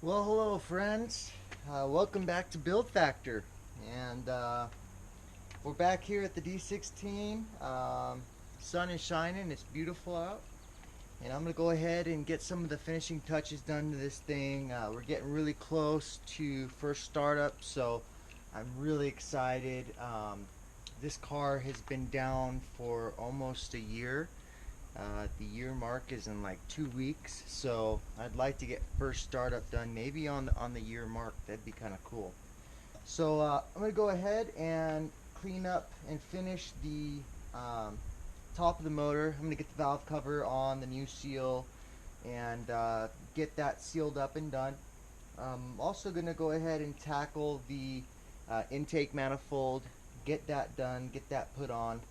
Well, hello, friends. Welcome back to Build Factor, and we're back here at the D16. Sun is shining; it's beautiful out, and I'm gonna go ahead and get some of the finishing touches done to this thing. We're getting really close to first startup, so I'm really excited. This car has been down for almost a year. The year mark is in like 2 weeks, so I'd like to get first startup done maybe on the year mark. That'd be kind of cool. So I'm gonna go ahead and clean up and finish the top of the motor. I'm gonna get the valve cover on the new seal and get that sealed up and done. I'm also gonna go ahead and tackle the intake manifold, get that done, get that put on.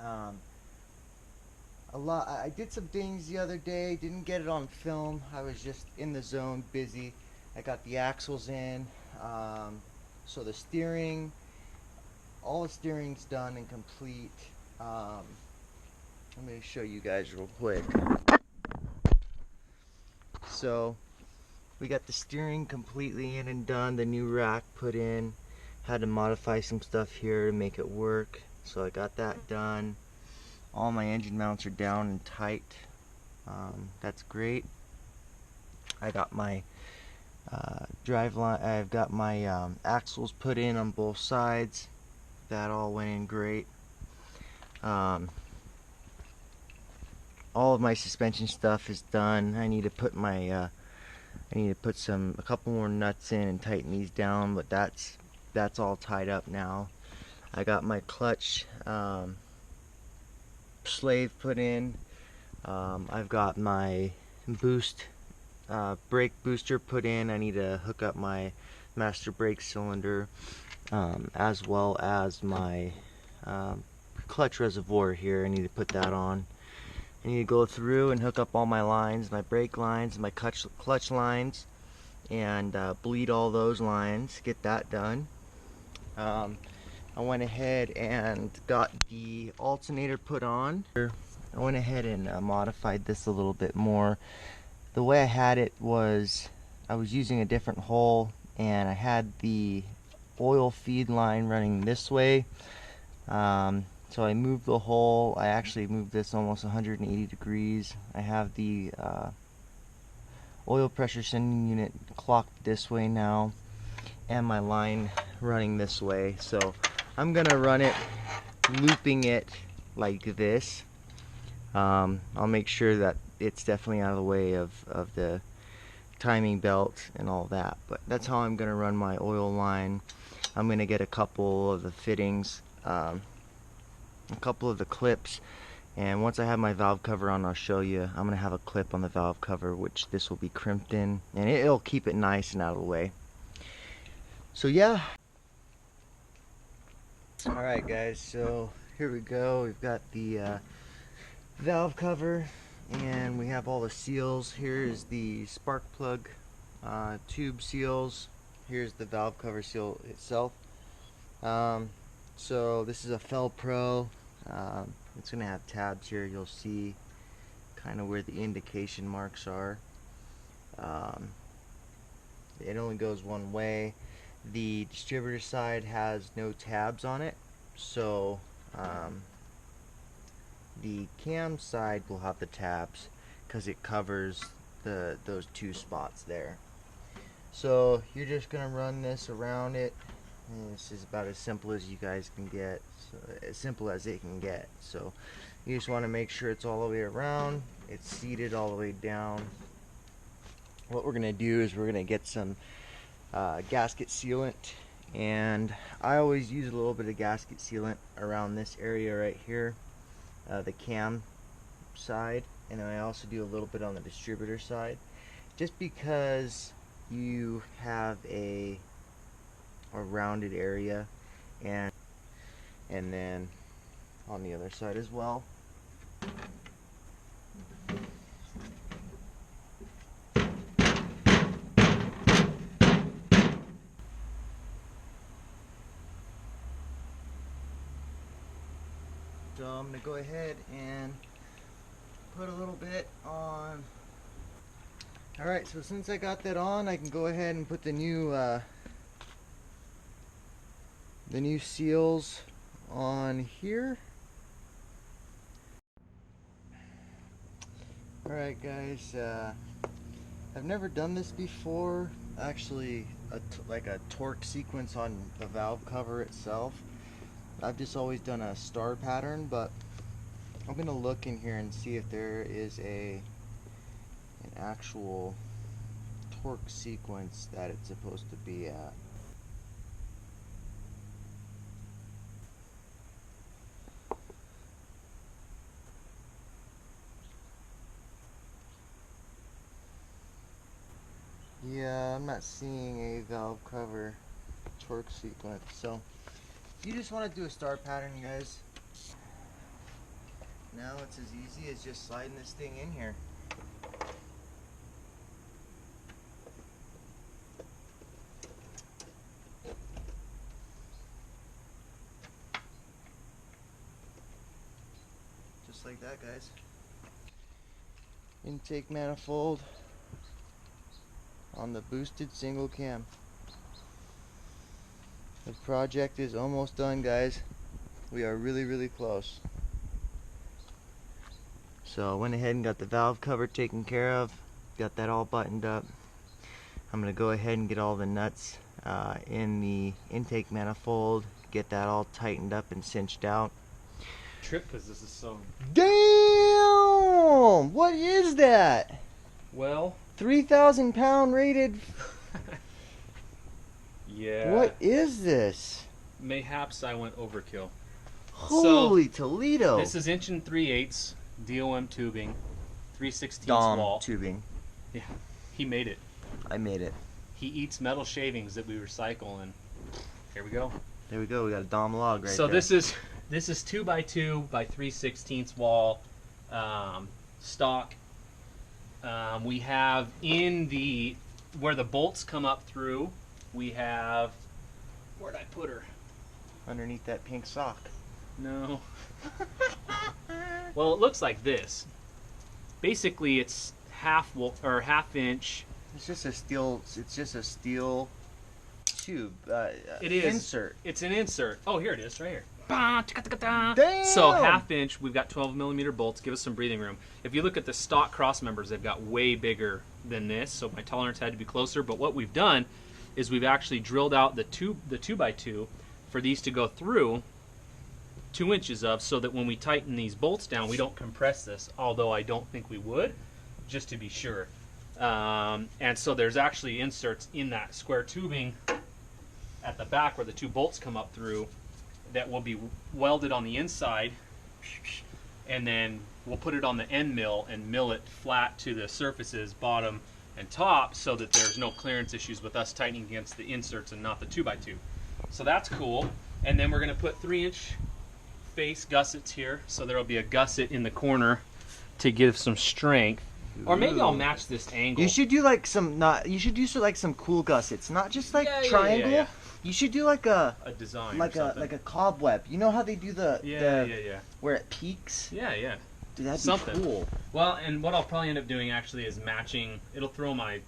Um, I did some things the other day, didn't get it on film. I was just in the zone, busy. I got the axles in, so the steering, all the steering's done and complete. Let me show you guys real quick. So we got the steering completely in and done, the new rack put in. Had to modify some stuff here to make it work, so I got that done. All my engine mounts are down and tight. That's great. I got my drive line. I've got my axles put in on both sides. That all went in great. Um, all of my suspension stuff is done. I need to put my a couple more nuts in and tighten these down, but that's all tied up now. I got my clutch slave put in. I've got my brake booster put in. I need to hook up my master brake cylinder, as well as my clutch reservoir here. I need to put that on. I need to go through and hook up all my lines, my brake lines, my clutch lines, and bleed all those lines, get that done. I went ahead and got the alternator put on. I went ahead and modified this a little bit more. The way I had it was I was using a different hole, and I had the oil feed line running this way. So I moved the hole. I actually moved this almost 180 degrees. I have the oil pressure sending unit clocked this way now, and my line running this way. So I'm gonna run it looping it like this. I'll make sure that it's definitely out of the way of the timing belt and all that, but that's how I'm gonna run my oil line. I'm gonna get a couple of the fittings, a couple of the clips, and once I have my valve cover on, I'll show you. I'm gonna have a clip on the valve cover, which this will be crimped in, and it'll keep it nice and out of the way. So yeah. Alright guys, so here we go. We've got the valve cover, and we have all the seals. Here is the spark plug tube seals. Here's the valve cover seal itself. So this is a Fel Pro. It's gonna have tabs here. You'll see kind of where the indication marks are. It only goes one way. The distributor side has no tabs on it, so the cam side will have the tabs because it covers those two spots there. So you're just gonna run this around it, and this is about as simple as you guys can get, so as simple as it can get. So you just want to make sure it's all the way around, it's seated all the way down. What we're gonna do is we're gonna get some gasket sealant, and I always use a little bit of gasket sealant around this area right here, the cam side, and then I also do a little bit on the distributor side, just because you have a rounded area, and then on the other side as well. So I'm going to go ahead and put a little bit on Alright, so since I got that on, I can go ahead and put the new seals on here. Alright guys, I've never done this before, actually like a torque sequence on the valve cover itself. I've just always done a star pattern, but I'm going to look in here and see if there is an actual torque sequence that it's supposed to be at. Yeah, I'm not seeing a valve cover torque sequence. So if you just want to do a star pattern, guys, now it's as easy as just sliding this thing in here. Just like that, guys. Intake manifold on the boosted single cam. The project is almost done, guys. We are really close. So I went ahead and got the valve cover taken care of, got that all buttoned up. I'm going to go ahead and get all the nuts in the intake manifold, get that all tightened up and cinched out. Trip, because this is so... Damn! What is that? Well... 3,000 pound rated... Yeah. What is this? Mayhaps I went overkill. Holy Toledo! This is 1 3/8 DOM tubing, 3/16 Dom wall. tubing. Yeah, he made it. I made it. He eats metal shavings that we recycle, and here we go. There we go. We got a Dom log right so there. So this is 2x2 by 3/16 wall stock. We have in the where the bolts come up through. We have, where'd I put her? Underneath that pink sock. No. Well, it looks like this. Basically, it's half inch. It's just a steel. It's just a steel tube. It is insert. It's an insert. Oh, here it is, right here. Damn! So 1/2 inch. We've got 12mm bolts. Give us some breathing room. If you look at the stock cross members, they've got way bigger than this. So my tolerance had to be closer. But what we've done is we've actually drilled out the 2x2 for these to go through 2 inches of, so that when we tighten these bolts down, we don't compress this, although I don't think we would, just to be sure. And so there's actually inserts in that square tubing at the back where the 2 bolts come up through that will be welded on the inside, and then we'll put it on the end mill and mill it flat to the surfaces, bottom and top, so that there's no clearance issues with us tightening against the inserts and not the 2x2. So that's cool. And then we're going to put 3-inch face gussets here, so there will be a gusset in the corner to give some strength. Or maybe I'll match this angle. You should do like some you should do like some cool gussets, not just like triangle. Yeah. You should do like a design, like a cobweb. You know how they do the where it peaks? Yeah. Dude, that'd something be cool. Well, and what I'll probably end up doing actually is matching. It'll throw my.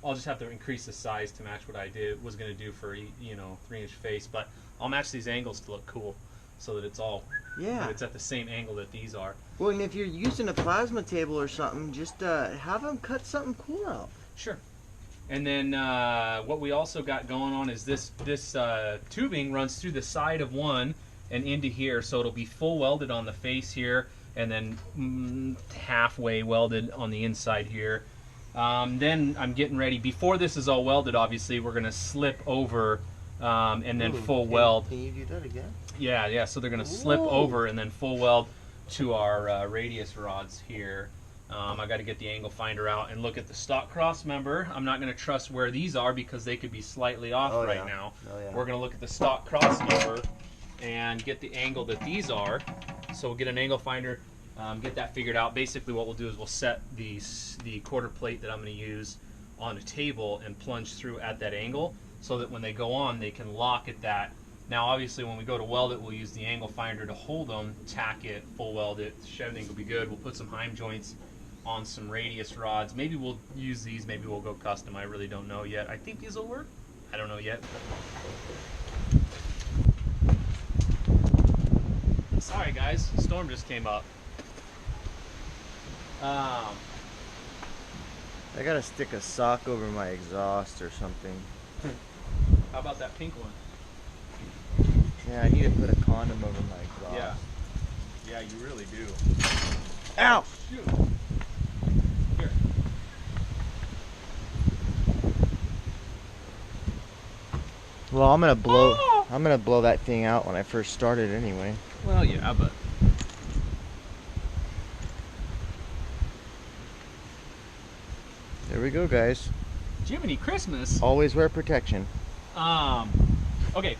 I'll just have to increase the size to match what I was going to do for 3-inch face, but I'll match these angles to look cool, so that it's all. Yeah. That it's at the same angle that these are. Well, and if you're using a plasma table or something, just have them cut something cool out. Sure. And then what we also got going on is this tubing runs through the side of one and into here, so it'll be full welded on the face here, and then halfway welded on the inside here. Then I'm getting ready. Before this is all welded, obviously, we're going to slip over and then full weld. Can you do that again? Yeah. So they're going to slip over and then full weld to our radius rods here. I got to get the angle finder out and look at the stock cross member. I'm not going to trust where these are because they could be slightly off now. We're going to look at the stock cross member and get the angle that these are. So we'll get an angle finder, get that figured out. Basically what we'll do is we'll set the quarter plate that I'm going to use on a table and plunge through at that angle, so that when they go on, they can lock at that. Now obviously when we go to weld it, we'll use the angle finder to hold them, tack it, full weld it, everything will be good. We'll put some heim joints on some radius rods. Maybe we'll use these, maybe we'll go custom. I really don't know yet. I think these will work. I don't know yet. Sorry guys, storm just came up. I gotta stick a sock over my exhaust or something. How about that pink one? Yeah, I need to put a condom over my exhaust. Yeah. Yeah, you really do. Ow! Shoot. Here. Well, I'm gonna blow that thing out when I first started anyway. Well, yeah, but There we go, guys. Jiminy Christmas. Always wear protection. Okay.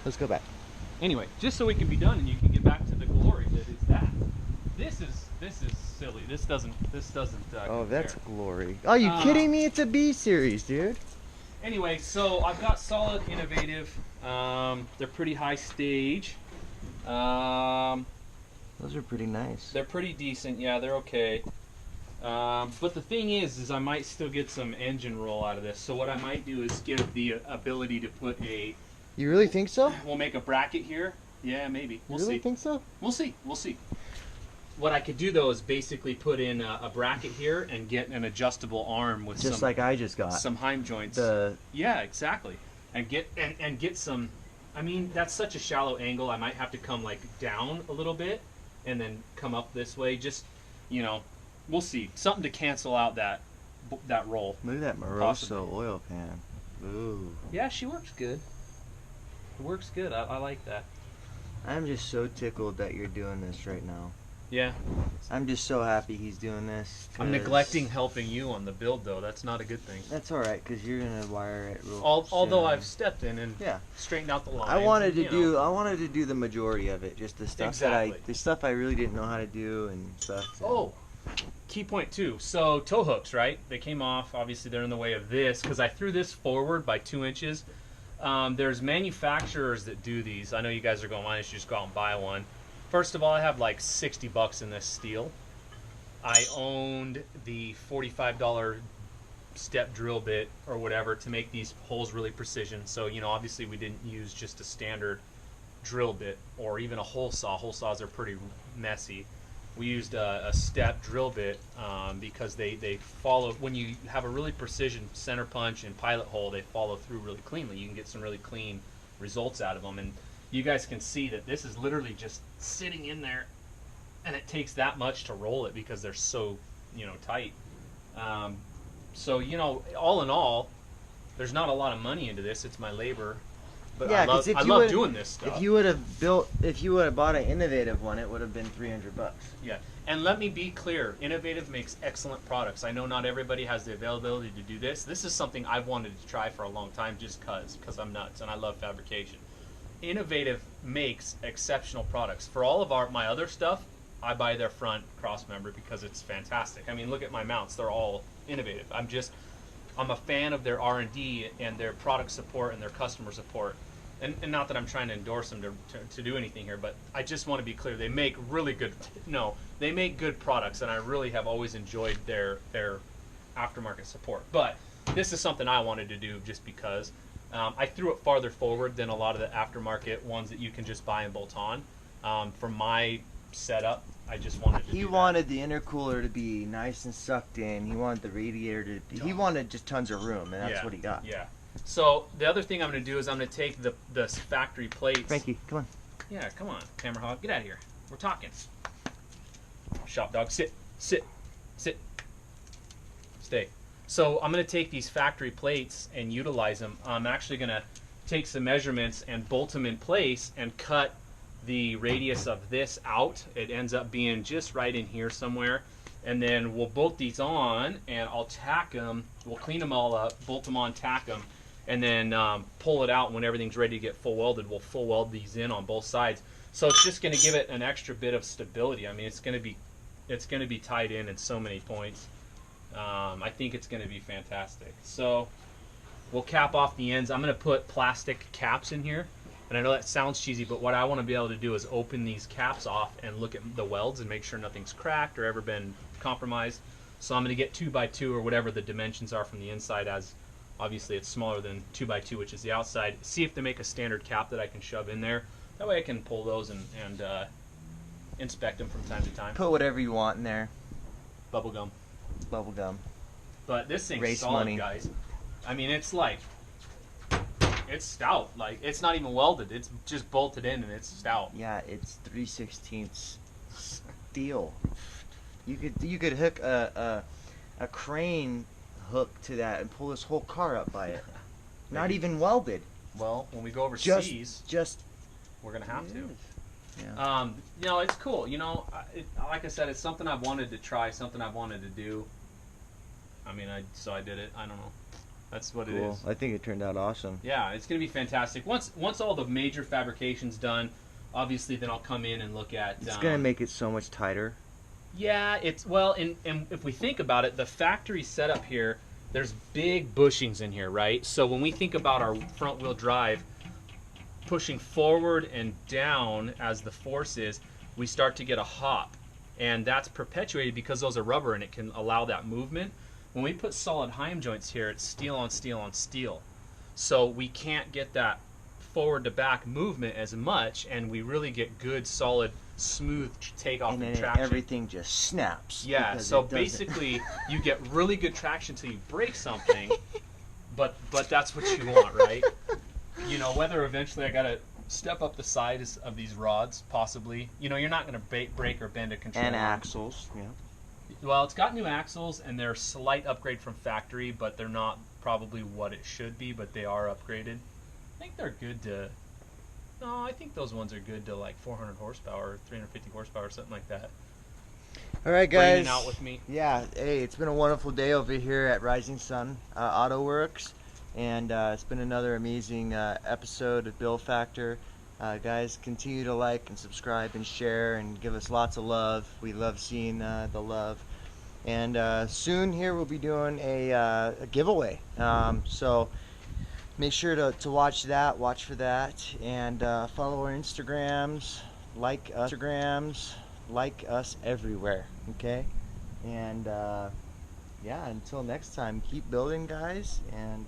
Let's go back. Anyway, just so we can be done and you can get back to the glory that is that. This is silly. This doesn't. Oh, that's glory. Oh, you kidding me? It's a B series, dude. Anyway, so I've got solid, innovative. They're pretty high stage. Those are pretty nice. They're pretty decent. Yeah, they're okay. But the thing is I might still get some engine roll out of this. So what I might do is give the ability to put a. You really think so? We'll make a bracket here. Yeah, maybe. We'll see. You really think so? We'll see. We'll see. What I could do though is basically put in a bracket here and get an adjustable arm with Just some, like I just got. some Heim joints. Yeah, exactly. And get some. I mean, that's such a shallow angle. I might have to come like down a little bit and then come up this way. Just, you know, we'll see. Something to cancel out that roll. Look at that Moroso Possibly. oil pan. Ooh. Yeah, she works good. It works good. I like that. I'm just so tickled that you're doing this right now. Yeah. I'm just so happy he's doing this. I'm neglecting helping you on the build, though. That's not a good thing. That's all right, because you're gonna wire it real. Although soon. I've stepped in and straightened out the lines. I wanted and, to you know. I wanted to do the majority of it, just the stuff the stuff I really didn't know how to do and stuff. Oh, key point too. So tow hooks, right? They came off. Obviously, they're in the way of this because I threw this forward by 2 inches. There's manufacturers that do these. I know you guys are going, why don't you just go out and buy one? First of all, I have like $60 in this steel. I owned the $45 step drill bit or whatever to make these holes really precision. So, you know, obviously we didn't use just a standard drill bit or even a hole saw. Hole saws are pretty messy. We used a step drill bit because they follow, when you have a really precision center punch and pilot hole, they follow through really cleanly. You can get some really clean results out of them. And you guys can see that this is literally just sitting in there, and it takes that much to roll it because they're so, you know, tight. So, you know, all in all, there's not a lot of money into this. It's my labor. But yeah, I love doing this stuff. If you would have bought an innovative one, it would have been $300. Yeah, and let me be clear, Innovative makes excellent products. I know not everybody has the availability to do this. This is something I've wanted to try for a long time just because I'm nuts and I love fabrication. Innovative makes exceptional products. For all of my other stuff, I buy their front cross member because it's fantastic. I mean, look at my mounts; they're all Innovative. I'm a fan of their R&D and their product support and their customer support. And not that I'm trying to endorse them to do anything here, but I just want to be clear. They make really good, they make good products, and I really have always enjoyed their aftermarket support. But this is something I wanted to do just because I threw it farther forward than a lot of the aftermarket ones that you can just buy and bolt on. For my setup, I just wanted to He wanted the intercooler to be nice and sucked in. He wanted the radiator to be, he wanted just tons of room, and that's what he got. Yeah. So the other thing I'm going to do is I'm going to take the factory plates. Frankie, come on. Yeah, come on, Hammer Hog, get out of here. We're talking. Shop dog, sit. Stay. So I'm going to take these factory plates and utilize them. I'm actually going to take some measurements and bolt them in place and cut the radius of this out. It ends up being just right in here somewhere. And then we'll bolt these on, and I'll tack them. We'll clean them all up, bolt them on, tack them, and then pull it out when everything's ready to get full welded. We'll full weld these in on both sides. So it's just going to give it an extra bit of stability. I mean, it's going to be tied in so many points. I think it's going to be fantastic. So we'll cap off the ends. I'm going to put plastic caps in here. And I know that sounds cheesy, but what I want to be able to do is open these caps off and look at the welds and make sure nothing's cracked or ever been compromised. So I'm going to get 2x2 or whatever the dimensions are from the inside, as obviously it's smaller than 2x2, which is the outside. See if they make a standard cap that I can shove in there. That way I can pull those and inspect them from time to time. Put whatever you want in there. Bubble gum. Bubble gum. But this thing's Race solid, money. guys. I mean, it's like, it's stout. Like, it's not even welded. It's just bolted in and it's stout. Yeah, it's 3/16 steel. You could hook a crane hook to that and pull this whole car up by it. Not even welded. Well, when we go overseas, Just we're gonna have to. Yeah. You know, it's cool. You know, like I said, it's something I've wanted to try, something I've wanted to do. I mean, so I did it. I don't know. That's what it is. I think it turned out awesome. Yeah, it's gonna be fantastic. Once all the major fabrication's done, obviously, then I'll come in and look at. It's gonna make it so much tighter. Yeah, it's and if we think about it, the factory setup here, there's big bushings in here, right? So when we think about our front wheel drive pushing forward and down as the force is, we start to get a hop, and that's perpetuated because those are rubber and it can allow that movement. When we put solid Heim joints here, it's steel on steel on steel, so we can't get that forward to back movement as much, and we really get good solid smooth takeoff and then traction. Everything just snaps. Yeah, so basically you get really good traction till you break something, but that's what you want, right? You know, whether eventually I gotta step up the size of these rods, possibly. You know, you're not gonna break or bend a control And arm. axles, yeah. Well, it's got new axles and they're a slight upgrade from factory, but they're not probably what it should be, but they are upgraded. I think they're good to. No, I think those ones are good to like 400 horsepower, 350 horsepower, something like that. All right, Bringing guys. out with me. Yeah, hey, it's been a wonderful day over here at Rising Sun Auto Works, and it's been another amazing episode of Bill Factor. Guys, continue to like and subscribe and share and give us lots of love. We love seeing the love. And soon here we'll be doing a giveaway. So make sure to watch that, watch for that, and follow our Instagrams, like us everywhere, okay? And yeah, until next time, keep building, guys, and